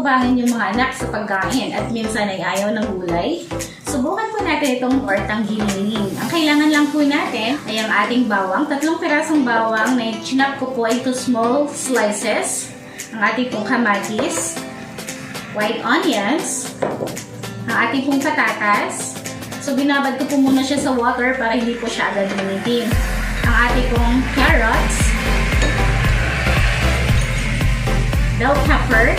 mapapabangin yung mga anak sa pagkain at minsan ay ayaw ng gulay, subukan po natin itong tortang giniling. Ang kailangan lang po natin ay ang ating bawang. 3 pirasong bawang na chinap ko po into small slices. Ang ating pong kamatis, white onions, ang ating pong patatas. So, binabad ko po muna siya sa water para hindi po siya agad lumitin. Ang ating pong carrots, bell pepper,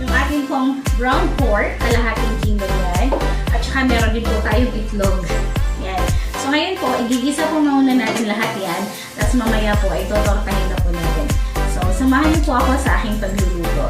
yung ating pong brown pork, kalahating kilo yan, at saka meron din po tayong itlog. Yan. So ngayon po, igigisa po muna natin lahat yan, tapos mamaya po ay totortahin na po natin. So, samahan niyo po ako sa aking pagluluto.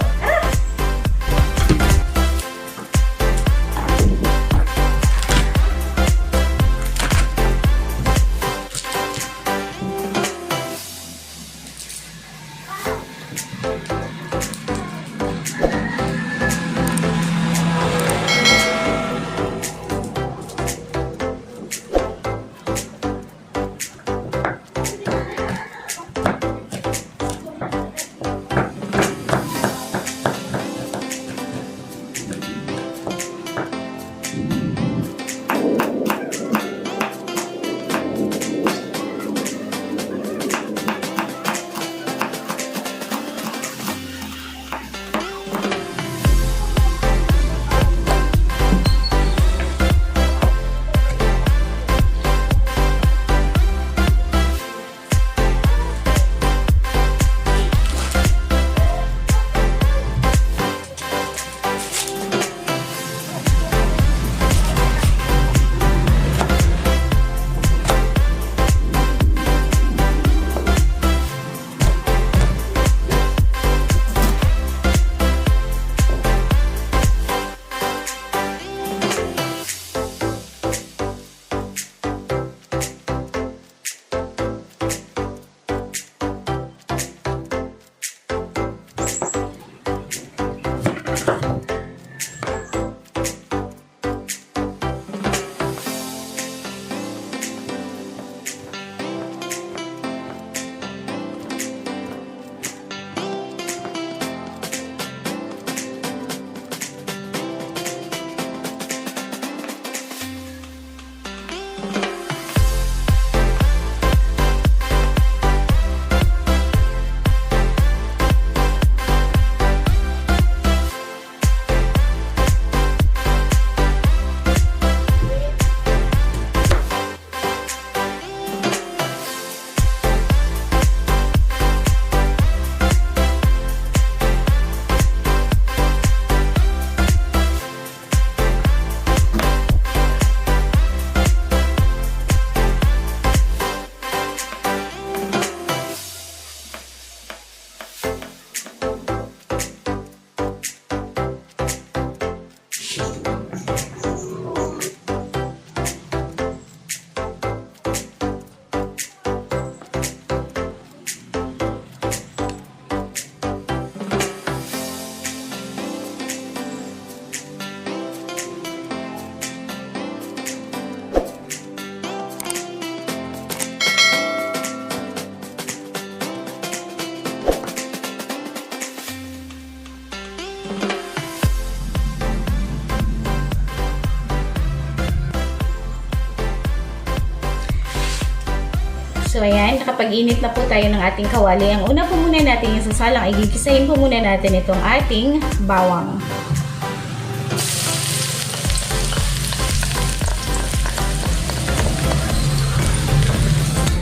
So, ayan, nakapag-init na po tayo ng ating kawali. Ang una po muna natin yung sasalang, igigisahin po muna natin itong ating bawang.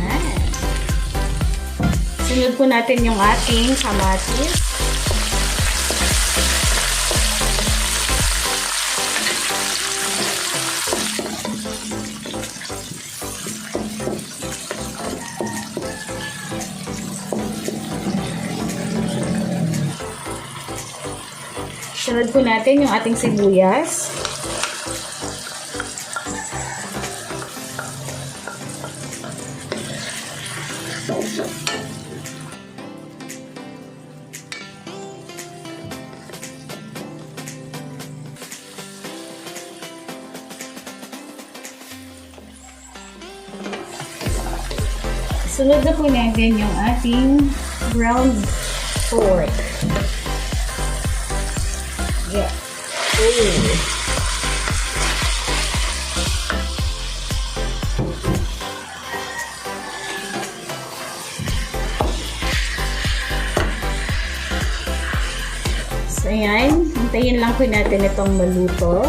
Ayan. Sunod po natin yung ating kamatis. Sunod po natin yung ating sibuyas. Sunod na po natin yung ating ground pork. Yeah. Ooh. So, ayan. Hintayin lang po natin itong maluto.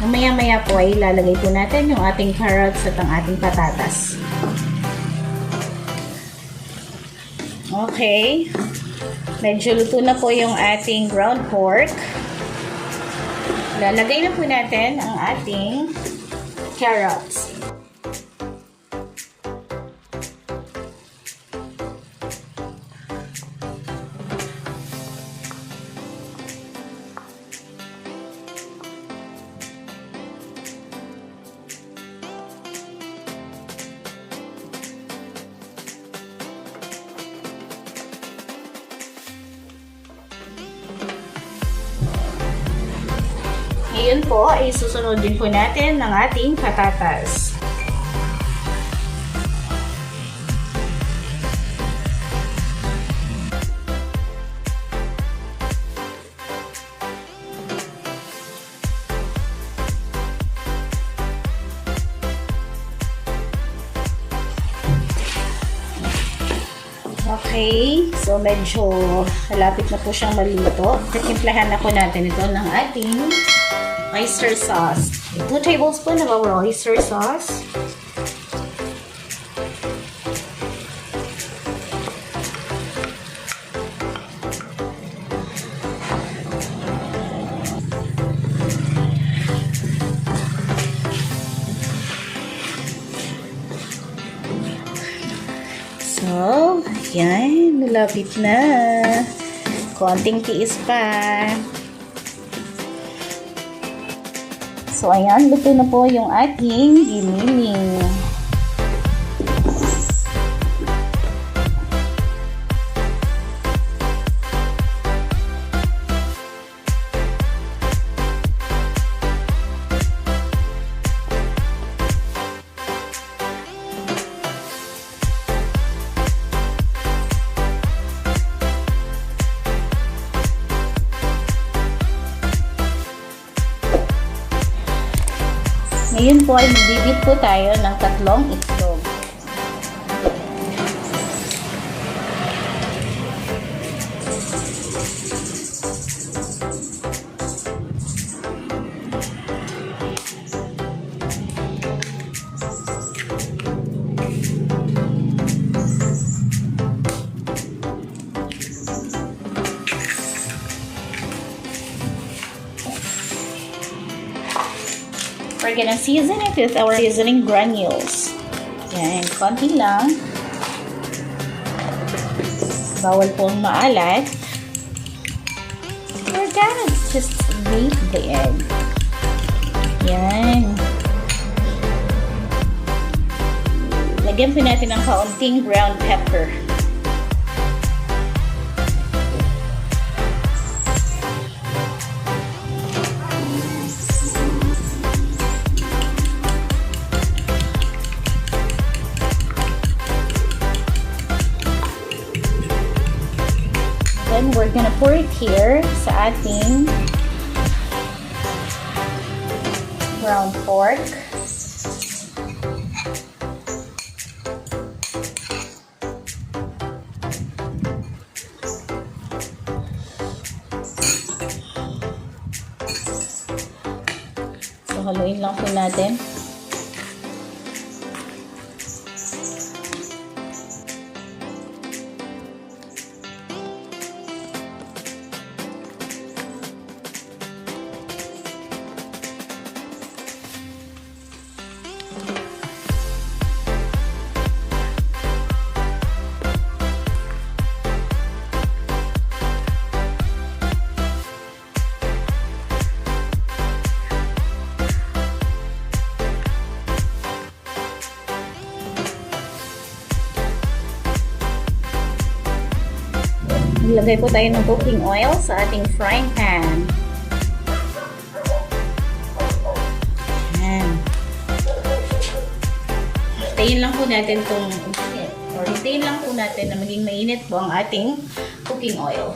Mamaya-maya po ay ilalagay po natin yung ating carrots at ang ating patatas. Okay. Medyo luto na po yung ating ground pork. Lalagay na po natin ang ating carrots. Ngayon po ay susunod din po natin ng ating patatas. Okay, so medyo malapit na po siyang maluto. Titimplahan na po natin ito ng ating oyster sauce. 2 tablespoons of our oyster sauce. So, ayan, malapit na. Konting tiis pa. So, ayan, luto na po yung ating giniling. Ngayon po ay magbibit po tayo ng 3 itlog. We're gonna season it with our seasoning granules. Yan, konti lang. Bawal pong maalat. We're gonna just beat the egg. Yan. Lagyan po natin ng kaunting ground pepper. Then we're gonna pour it here sa ating ground pork. So haluin lang po natin. Ilagay po tayo ng cooking oil sa ating frying pan. Ayan. Hintayin lang po natin itong hintayin lang po natin na maging mainit po ang ating cooking oil.